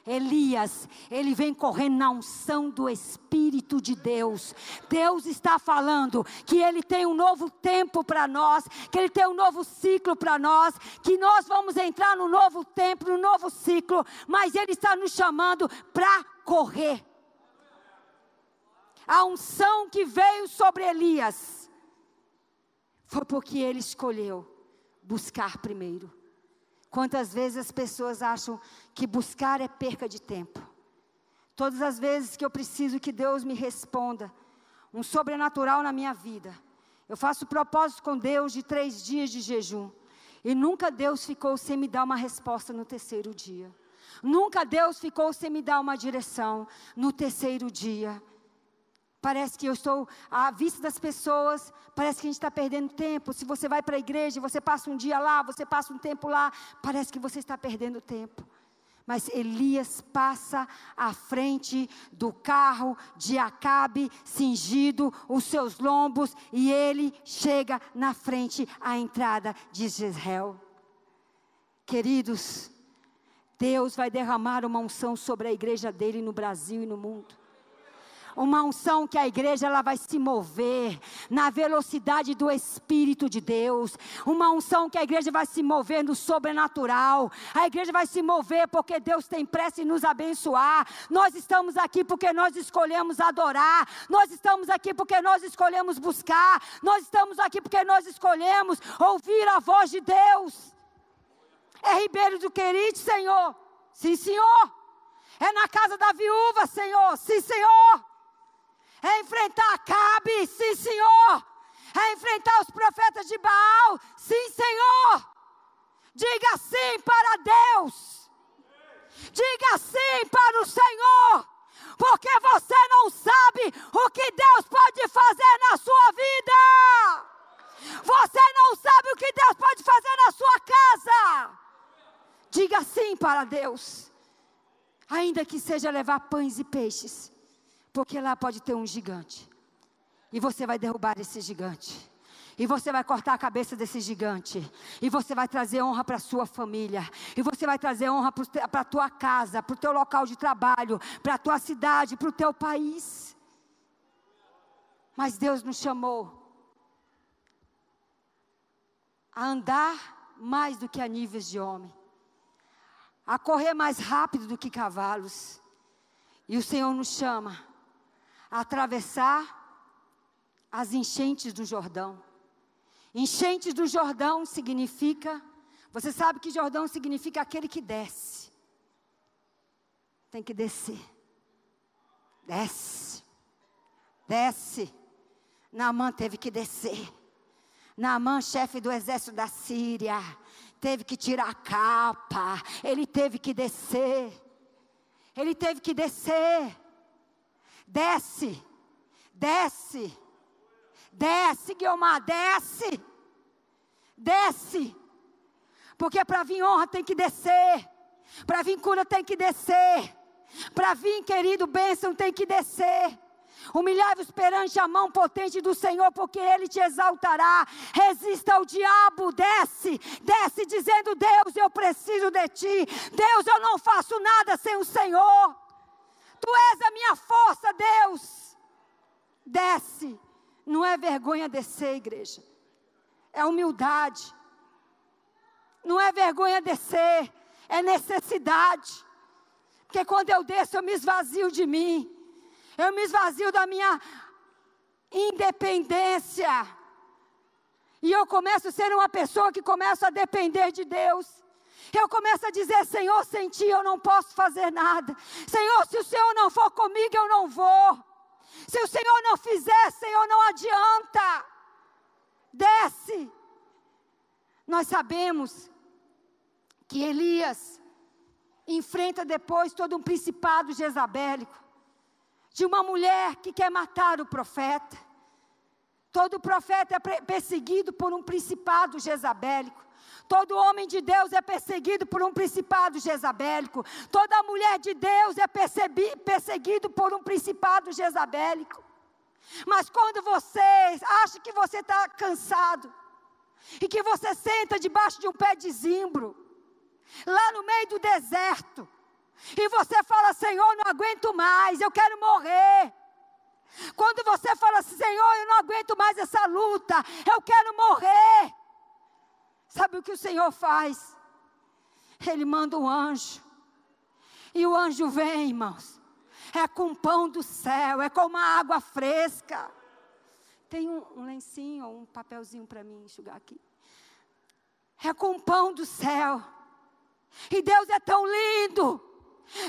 Elias, ele vem correndo na unção do Espírito de Deus. Deus está falando que ele tem um novo tempo para nós, que ele tem um novo ciclo para nós, que nós vamos entrar no novo tempo, no novo ciclo, mas ele está nos chamando para correr. A unção que veio sobre Elias foi porque ele escolheu buscar primeiro. Quantas vezes as pessoas acham que buscar é perca de tempo. Todas as vezes que eu preciso que Deus me responda um sobrenatural na minha vida, eu faço propósito com Deus de 3 dias de jejum, e nunca Deus ficou sem me dar uma resposta no 3º dia. Nunca Deus ficou sem me dar uma direção no 3º dia. Parece que eu estou à vista das pessoas, parece que a gente está perdendo tempo. Se você vai para a igreja, você passa um dia lá, você passa um tempo lá, parece que você está perdendo tempo. Mas Elias passa à frente do carro de Acabe, cingido os seus lombos, e ele chega na frente à entrada de Jezreel. Queridos, Deus vai derramar uma unção sobre a igreja dele no Brasil e no mundo. Uma unção que a igreja ela vai se mover na velocidade do Espírito de Deus. Uma unção que a igreja vai se mover no sobrenatural. A igreja vai se mover porque Deus tem pressa em nos abençoar. Nós estamos aqui porque nós escolhemos adorar. Nós estamos aqui porque nós escolhemos buscar. Nós estamos aqui porque nós escolhemos ouvir a voz de Deus. É Ribeiro do Querite, Senhor? Sim, Senhor. É na casa da viúva, Senhor? Sim, Senhor. É enfrentar Acabe, sim, Senhor. É enfrentar os profetas de Baal, sim, Senhor. Diga sim para Deus. Diga sim para o Senhor. Porque você não sabe o que Deus pode fazer na sua vida. Você não sabe o que Deus pode fazer na para Deus. Ainda que seja levar pães e peixes. Porque lá pode ter um gigante. E você vai derrubar esse gigante. E você vai cortar a cabeça desse gigante. E você vai trazer honra para a sua família. E você vai trazer honra para a tua casa, para o teu local de trabalho, para a tua cidade, para o teu país. Mas Deus nos chamou a andar mais do que a níveis de homem. A correr mais rápido do que cavalos. E o Senhor nos chama a atravessar as enchentes do Jordão. Enchentes do Jordão significa, você sabe que Jordão significa aquele que desce. Tem que descer. Desce. Desce. Naamã teve que descer. Naamã, chefe do exército da Síria, teve que tirar a capa. Ele teve que descer. Ele teve que descer. Desce. Desce. Desce, Guiomar, desce. Desce. Porque para vir honra tem que descer. Para vir cura tem que descer. Para vir, querido, bênção tem que descer. Humilhai-vos perante a mão potente do Senhor, porque Ele te exaltará. Resista ao diabo, desce. Desce dizendo: Deus, eu preciso de Ti. Deus, eu não faço nada sem o Senhor. Tu és a minha força, Deus. Desce. Não é vergonha descer, igreja. É humildade. Não é vergonha descer. É necessidade. Porque quando eu desço, eu me esvazio de mim. Eu me esvazio da minha independência. E eu começo a ser uma pessoa que começa a depender de Deus. Eu começo a dizer: Senhor, sem Ti eu não posso fazer nada. Senhor, se o Senhor não for comigo, eu não vou. Se o Senhor não fizer, Senhor, não adianta. Desce. Nós sabemos que Elias enfrenta depois todo um principado jezabélico, de uma mulher que quer matar o profeta. Todo profeta é perseguido por um principado jezabélico. Todo homem de Deus é perseguido por um principado jezabélico. Toda mulher de Deus é perseguido por um principado jezabélico. Mas quando você acha que você está cansado, e que você senta debaixo de um pé de zimbro, lá no meio do deserto, e você fala: Senhor, não aguento mais, eu quero morrer. Quando você fala assim: Senhor, eu não aguento mais essa luta, eu quero morrer. Sabe o que o Senhor faz? Ele manda um anjo. E o anjo vem, irmãos. É com pão do céu, é com uma água fresca. Tem um lencinho ou um papelzinho para mim enxugar aqui. É com pão do céu. E Deus é tão lindo.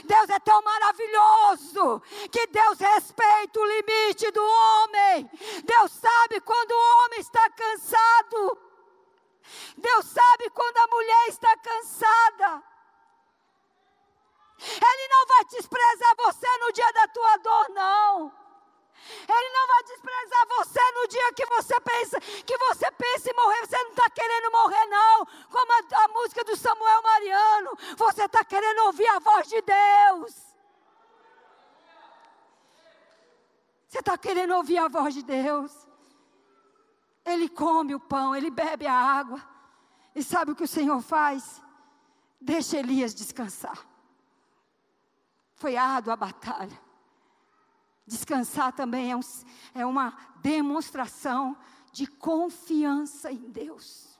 Deus é tão maravilhoso, que Deus respeita o limite do homem. Deus sabe quando o homem está cansado. Deus sabe quando a mulher está cansada. Ele não vai desprezar você no dia da tua dor, não. Ele não vai desprezar você no dia que você pensa em morrer. Você não está querendo morrer, não. Como a música do Samuel Mariano. Você está querendo ouvir a voz de Deus. Você está querendo ouvir a voz de Deus. Ele come o pão, ele bebe a água. E sabe o que o Senhor faz? Deixa Elias descansar. Foi árdua a batalha. Descansar também é uma demonstração de confiança em Deus.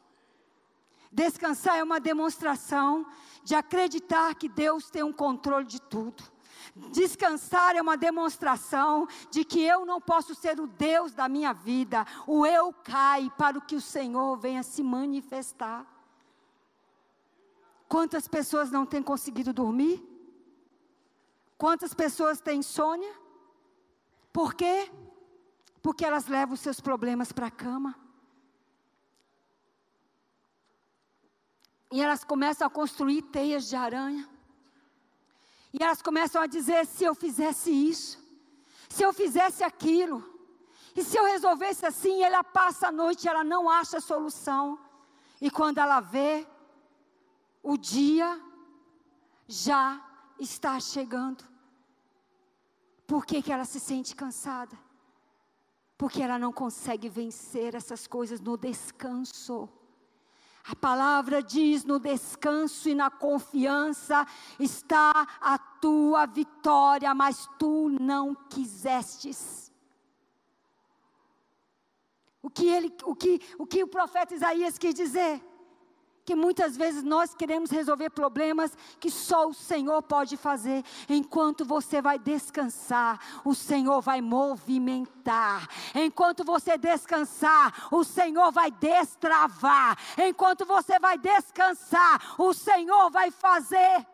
Descansar é uma demonstração de acreditar que Deus tem um controle de tudo. Descansar é uma demonstração de que eu não posso ser o Deus da minha vida. O eu cai para que o Senhor venha se manifestar. Quantas pessoas não têm conseguido dormir? Quantas pessoas têm insônia? Por quê? Porque elas levam os seus problemas para a cama. E elas começam a construir teias de aranha. E elas começam a dizer: se eu fizesse isso, se eu fizesse aquilo, e se eu resolvesse assim, ela passa a noite e ela não acha solução. E quando ela vê, o dia já está chegando. Por que ela se sente cansada? Porque ela não consegue vencer essas coisas no descanso. A palavra diz: no descanso e na confiança está a tua vitória, mas tu não quisestes. O que o profeta Isaías quis dizer? Que muitas vezes nós queremos resolver problemas que só o Senhor pode fazer. Enquanto você vai descansar, o Senhor vai movimentar. Enquanto você descansar, o Senhor vai destravar. Enquanto você vai descansar, o Senhor vai fazer.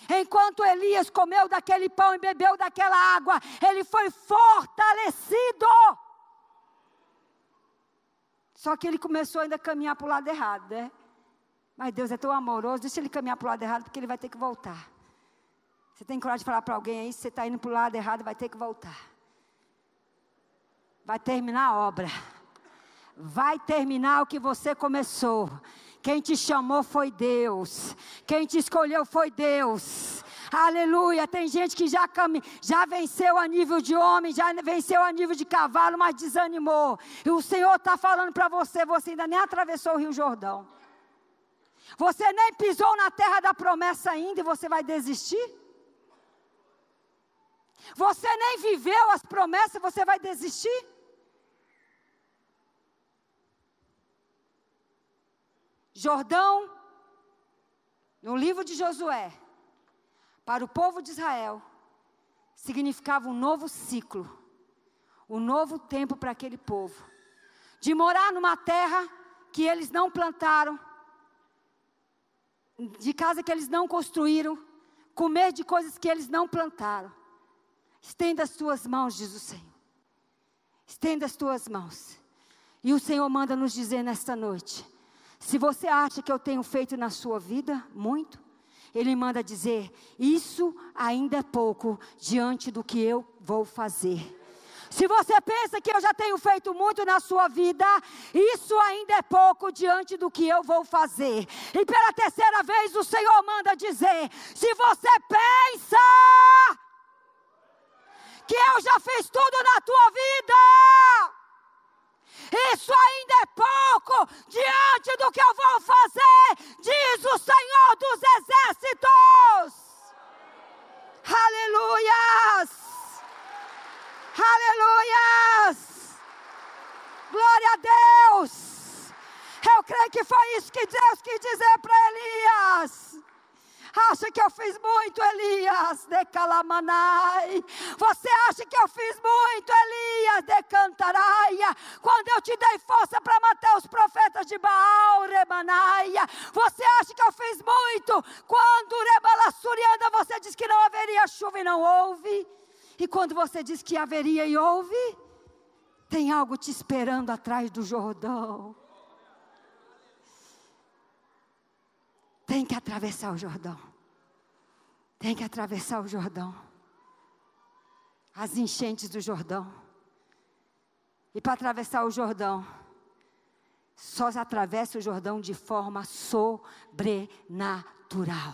Enquanto Elias comeu daquele pão e bebeu daquela água, ele foi fortalecido. Só que ele começou ainda a caminhar para o lado errado, né? Mas Deus é tão amoroso, deixa ele caminhar para o lado errado, porque ele vai ter que voltar. Você tem coragem de falar para alguém aí, se você está indo para o lado errado, vai ter que voltar. Vai terminar a obra. Vai terminar o que você começou. Quem te chamou foi Deus. Quem te escolheu foi Deus. Aleluia, tem gente que já venceu a nível de homem, já venceu a nível de cavalo, mas desanimou. E o Senhor está falando para você, você ainda nem atravessou o Rio Jordão. Você nem pisou na terra da promessa ainda e você vai desistir? Você nem viveu as promessas e você vai desistir? Jordão, no livro de Josué, para o povo de Israel, significava um novo ciclo, um novo tempo para aquele povo, de morar numa terra que eles não plantaram, de casa que eles não construíram, comer de coisas que eles não plantaram. Estenda as tuas mãos, diz o Senhor, estenda as tuas mãos, e o Senhor manda nos dizer nesta noite, se você acha que eu tenho feito na sua vida muito, Ele manda dizer, isso ainda é pouco diante do que eu vou fazer. Se você pensa que eu já tenho feito muito na sua vida, isso ainda é pouco diante do que eu vou fazer. E pela terceira vez o Senhor manda dizer, se você pensa que eu já fiz tudo na tua vida, isso ainda é pouco diante do que eu vou fazer, diz o Senhor dos Exércitos. Aleluias! Aleluias! Glória a Deus! Eu creio que foi isso que Deus quis dizer para Elias. Acha que eu fiz muito, Elias? Decalamanai. Você acha que eu fiz muito, Elias? Decantaraia. Quando eu te dei força para matar os profetas de Baal, Remanaia. Você acha que eu fiz muito? Quando Rebalassurianda você disse que não haveria chuva e não houve. E quando você diz que haveria e houve, tem algo te esperando atrás do Jordão. Tem que atravessar o Jordão. Tem que atravessar o Jordão. As enchentes do Jordão. E para atravessar o Jordão, só se atravessa o Jordão de forma sobrenatural.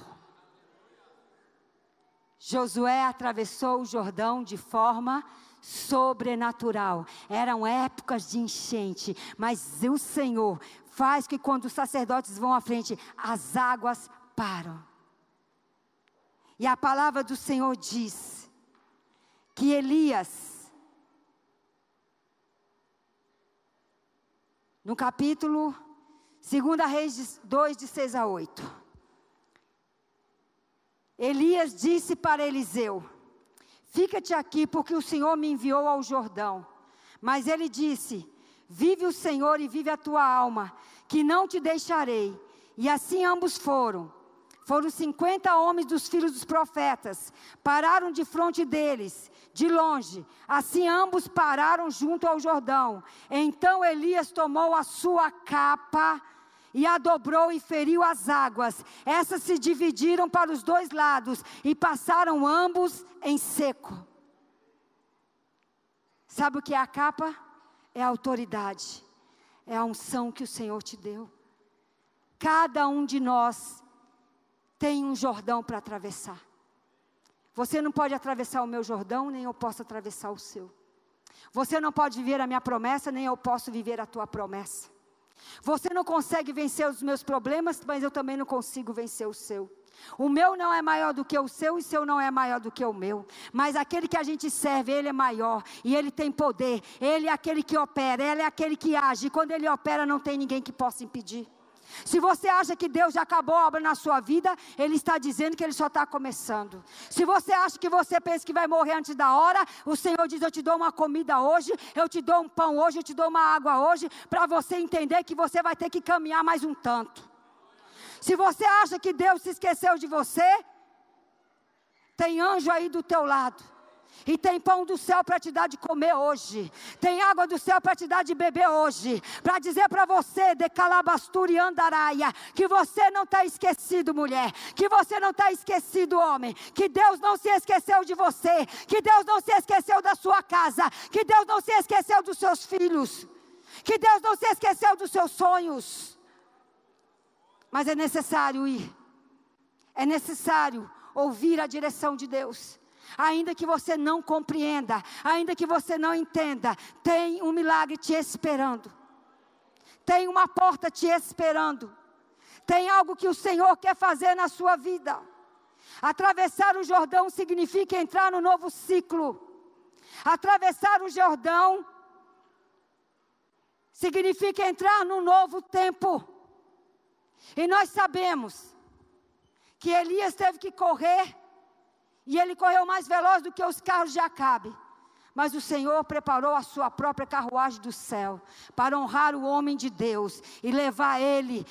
Josué atravessou o Jordão de forma sobrenatural. Eram épocas de enchente, mas o Senhor faz que quando os sacerdotes vão à frente, as águas param. E a palavra do Senhor diz que Elias, no capítulo 2 Reis 2, de 6 a 8, Elias disse para Eliseu, fica-te aqui porque o Senhor me enviou ao Jordão. Mas ele disse, vive o Senhor e vive a tua alma, que não te deixarei. E assim ambos foram 50 homens dos filhos dos profetas, pararam de frente deles, de longe, assim ambos pararam junto ao Jordão. Então Elias tomou a sua capa, e a dobrou e feriu as águas, essas se dividiram para os dois lados, e passaram ambos em seco. Sabe o que é a capa? É a autoridade, é a unção que o Senhor te deu. Cada um de nós tem um Jordão para atravessar. Você não pode atravessar o meu Jordão, nem eu posso atravessar o seu. Você não pode viver a minha promessa, nem eu posso viver a tua promessa. Você não consegue vencer os meus problemas, mas eu também não consigo vencer o seu. O meu não é maior do que o seu, e o seu não é maior do que o meu. Mas aquele que a gente serve, ele é maior, e ele tem poder. Ele é aquele que opera, ele é aquele que age. E quando ele opera, não tem ninguém que possa impedir. Se você acha que Deus já acabou a obra na sua vida, Ele está dizendo que Ele só está começando. Se você acha que você pensa que vai morrer antes da hora, o Senhor diz: eu te dou uma comida hoje, eu te dou um pão hoje, eu te dou uma água hoje, para você entender que você vai ter que caminhar mais um tanto. Se você acha que Deus se esqueceu de você, tem anjo aí do teu lado. E tem pão do céu para te dar de comer hoje. Tem água do céu para te dar de beber hoje. Para dizer para você, de calabastura e andaraia, que você não está esquecido, mulher. Que você não está esquecido, homem. Que Deus não se esqueceu de você. Que Deus não se esqueceu da sua casa. Que Deus não se esqueceu dos seus filhos. Que Deus não se esqueceu dos seus sonhos. Mas é necessário ir. É necessário ouvir a direção de Deus. Ainda que você não compreenda, ainda que você não entenda, tem um milagre te esperando. Tem uma porta te esperando. Tem algo que o Senhor quer fazer na sua vida. Atravessar o Jordão significa entrar no novo ciclo. Atravessar o Jordão significa entrar num novo tempo. E nós sabemos que Elias teve que correr. E ele correu mais veloz do que os carros de Acabe. Mas o Senhor preparou a sua própria carruagem do céu, para honrar o homem de Deus, e levar ele,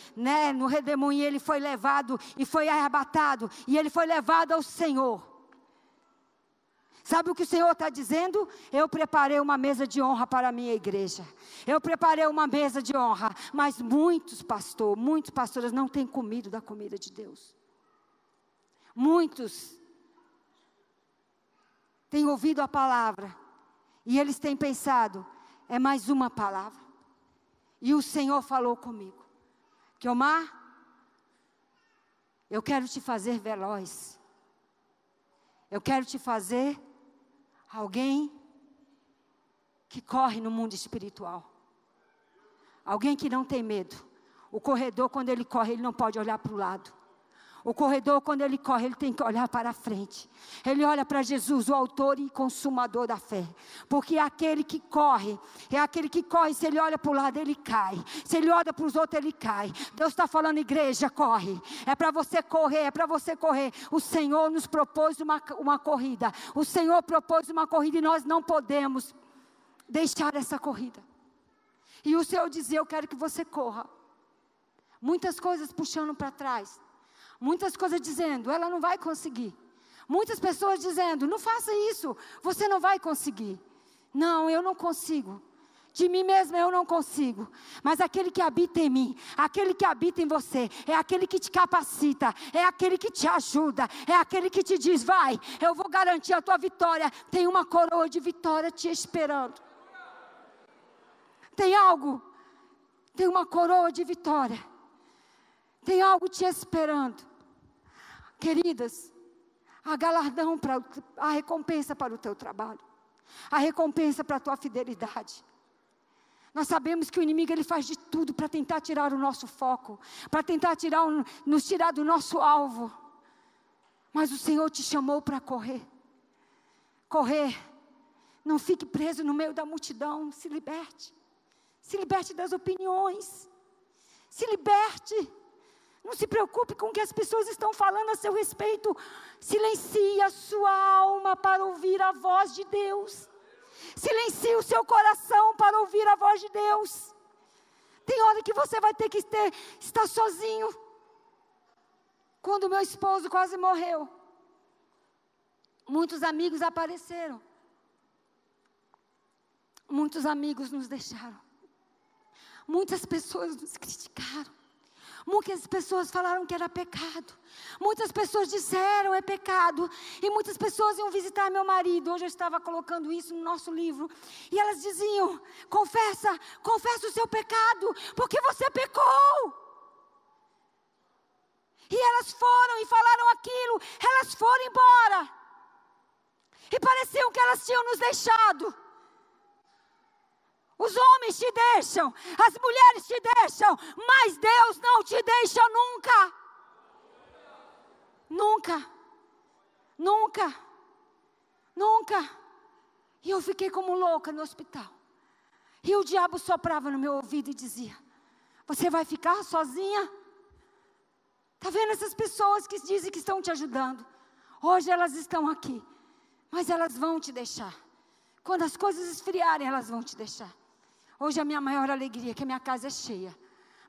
no redemoinho. Ele foi levado e foi arrebatado, e ele foi levado ao Senhor. Sabe o que o Senhor está dizendo? Eu preparei uma mesa de honra para a minha igreja. Eu preparei uma mesa de honra, mas muitos pastores não têm comido da comida de Deus. Muitos têm ouvido a palavra, e eles têm pensado, é mais uma palavra. E o Senhor falou comigo, Guiomar, eu quero te fazer veloz. Eu quero te fazer alguém que corre no mundo espiritual. Alguém que não tem medo. O corredor, quando ele corre, ele não pode olhar para o lado. O corredor, quando ele corre, ele tem que olhar para a frente. Ele olha para Jesus, o autor e consumador da fé. Porque aquele que corre, se ele olha para o lado, ele cai. Se ele olha para os outros, ele cai. Deus está falando, igreja, corre. É para você correr, é para você correr. O Senhor nos propôs uma corrida. O Senhor propôs uma corrida e nós não podemos deixar essa corrida. E o Senhor dizia, eu quero que você corra. Muitas coisas puxando para trás. Muitas coisas dizendo, ela não vai conseguir. Muitas pessoas dizendo, não faça isso, você não vai conseguir. Não, eu não consigo. De mim mesma eu não consigo. Mas aquele que habita em mim, aquele que habita em você, é aquele que te capacita, é aquele que te ajuda, é aquele que te diz, vai, eu vou garantir a tua vitória. Tem uma coroa de vitória te esperando. Tem uma coroa de vitória. Tem algo te esperando. Queridas, a recompensa para o teu trabalho. A recompensa para a tua fidelidade. Nós sabemos que o inimigo ele faz de tudo para tentar tirar o nosso foco. Para tentar nos tirar do nosso alvo. Mas o Senhor te chamou para correr. Correr. Não fique preso no meio da multidão. Se liberte. Se liberte das opiniões. Se liberte. Não se preocupe com o que as pessoas estão falando a seu respeito. Silencie a sua alma para ouvir a voz de Deus. Silencie o seu coração para ouvir a voz de Deus. Tem hora que você vai ter que estar sozinho. Quando meu esposo quase morreu, muitos amigos apareceram. Muitos amigos nos deixaram. Muitas pessoas nos criticaram. Muitas pessoas falaram que era pecado. Muitas pessoas disseram é pecado. E muitas pessoas iam visitar meu marido. Hoje eu estava colocando isso no nosso livro. E elas diziam, confessa o seu pecado, porque você pecou. E elas foram e falaram aquilo, elas foram embora. E pareciam que elas tinham nos deixado. Os homens te deixam, as mulheres te deixam, mas Deus não te deixa nunca. Nunca. Nunca. Nunca. E eu fiquei como louca no hospital. E o diabo soprava no meu ouvido e dizia: você vai ficar sozinha? Está vendo essas pessoas que dizem que estão te ajudando? Hoje elas estão aqui, mas elas vão te deixar. Quando as coisas esfriarem, elas vão te deixar. Hoje a minha maior alegria é que a minha casa é cheia.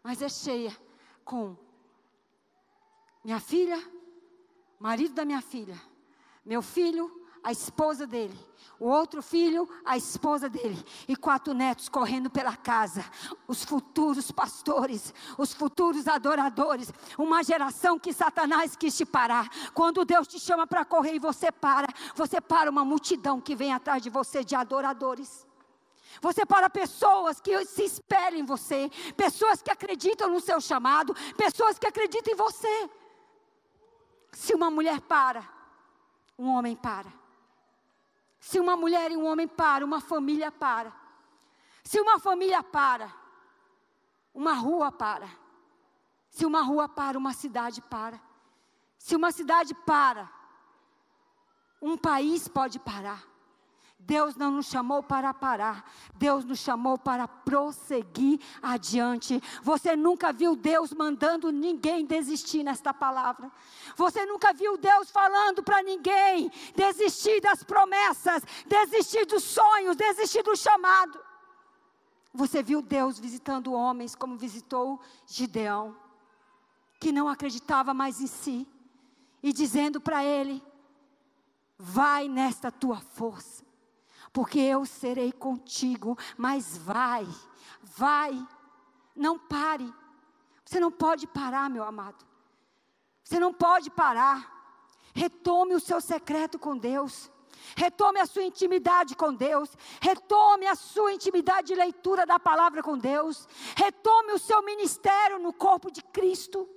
Mas é cheia com minha filha, marido da minha filha, meu filho, a esposa dele, o outro filho, a esposa dele, e 4 netos correndo pela casa, os futuros pastores, os futuros adoradores, uma geração que Satanás quis te parar. Quando Deus te chama para correr e você para uma multidão que vem atrás de você de adoradores. Você para pessoas que se espelham em você, pessoas que acreditam no seu chamado, pessoas que acreditam em você. Se uma mulher para, um homem para. Se uma mulher e um homem param, uma família para. Se uma família para, uma rua para. Se uma rua para, uma cidade para. Se uma cidade para, um país pode parar. Deus não nos chamou para parar. Deus nos chamou para prosseguir adiante. Você nunca viu Deus mandando ninguém desistir nesta palavra. Você nunca viu Deus falando para ninguém desistir das promessas, desistir dos sonhos, desistir do chamado. Você viu Deus visitando homens como visitou Gideão, que não acreditava mais em si, e dizendo para ele: vai nesta tua força, porque eu serei contigo. Mas vai, não pare. Você não pode parar, meu amado. Você não pode parar. Retome o seu secreto com Deus. Retome a sua intimidade com Deus. Retome a sua intimidade de leitura da palavra com Deus. Retome o seu ministério no corpo de Cristo.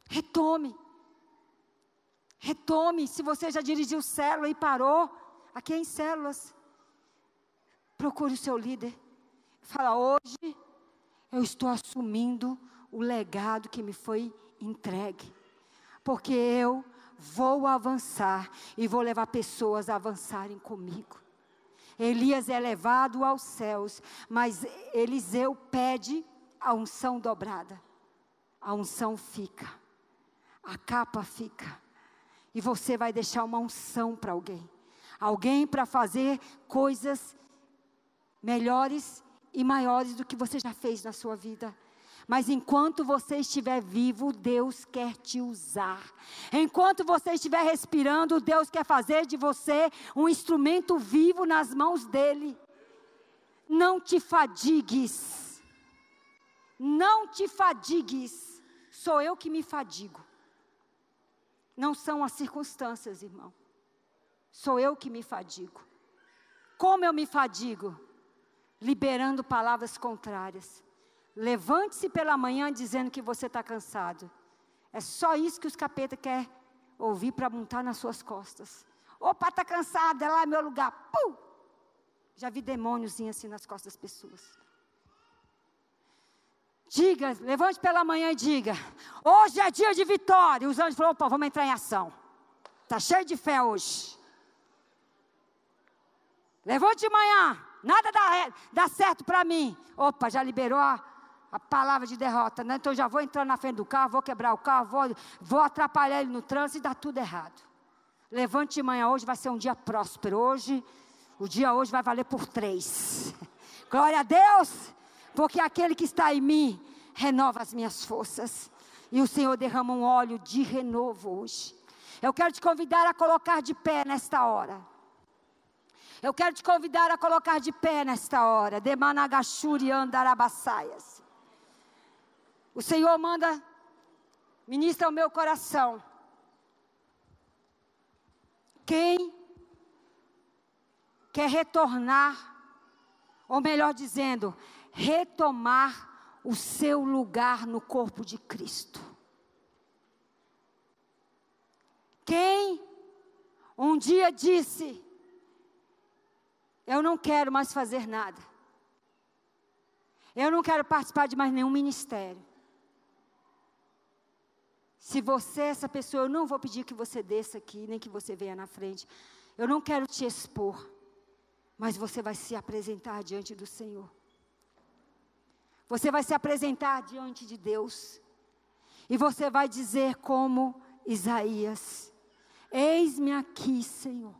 Retome. Se você já dirigiu célula e parou, aqui é em células, procure o seu líder. Fala: hoje eu estou assumindo o legado que me foi entregue. Porque eu vou avançar e vou levar pessoas a avançarem comigo. Elias é levado aos céus, mas Eliseu pede a unção dobrada. A unção fica, a capa fica. E você vai deixar uma unção para alguém. Alguém para fazer coisas melhores e maiores do que você já fez na sua vida. Mas enquanto você estiver vivo, Deus quer te usar. Enquanto você estiver respirando, Deus quer fazer de você um instrumento vivo nas mãos dEle. Não te fadigues. Não te fadigues. Sou eu que me fadigo. Não são as circunstâncias, irmão. Sou eu que me fadigo. Como eu me fadigo? Liberando palavras contrárias. Levante-se pela manhã dizendo que você está cansado. É só isso que os capeta quer ouvir para montar nas suas costas. Opa, está cansado, é lá meu lugar. Pum! Já vi demôniozinho assim nas costas das pessoas. Diga, levante pela manhã e diga: hoje é dia de vitória. E os anjos falaram: opa, vamos entrar em ação. Está cheio de fé hoje. Levante de manhã, nada dá certo para mim. Opa, já liberou a palavra de derrota, né? Então já vou entrar na frente do carro, vou quebrar o carro, vou atrapalhar ele no trânsito e dá tudo errado. Levante de manhã, hoje vai ser um dia próspero. O dia hoje vai valer por 3. Glória a Deus, porque aquele que está em mim renova as minhas forças. E o Senhor derrama um óleo de renovo hoje. Eu quero te convidar a colocar de pé nesta hora. Eu quero te convidar a colocar de pé nesta hora. Demanagashuri andarabassaias. O Senhor ministra o meu coração. Quem quer retornar, ou melhor dizendo, retomar o seu lugar no corpo de Cristo. Quem um dia disse: eu não quero mais fazer nada, eu não quero participar de mais nenhum ministério. Se você é essa pessoa, eu não vou pedir que você desça aqui, nem que você venha na frente. Eu não quero te expor, mas você vai se apresentar diante do Senhor. Você vai se apresentar diante de Deus. E você vai dizer como Isaías: eis-me aqui, Senhor.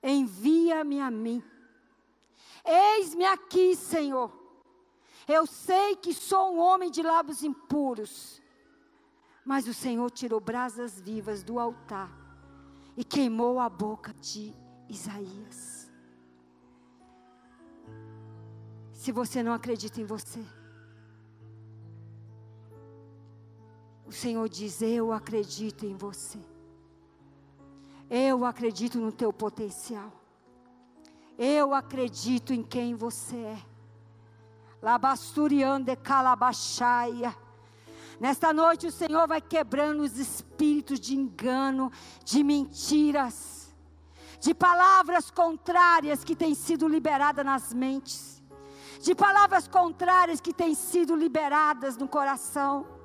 Envia-me a mim. Eis-me aqui, Senhor. Eu sei que sou um homem de lábios impuros, mas o Senhor tirou brasas vivas do altar e queimou a boca de Isaías. Se você não acredita em você, o Senhor diz: eu acredito em você. Eu acredito no teu potencial. Eu acredito em quem você é. Labasturiande calabachaia. Nesta noite o Senhor vai quebrando os espíritos de engano, de mentiras, de palavras contrárias que têm sido liberadas nas mentes, de palavras contrárias que têm sido liberadas no coração.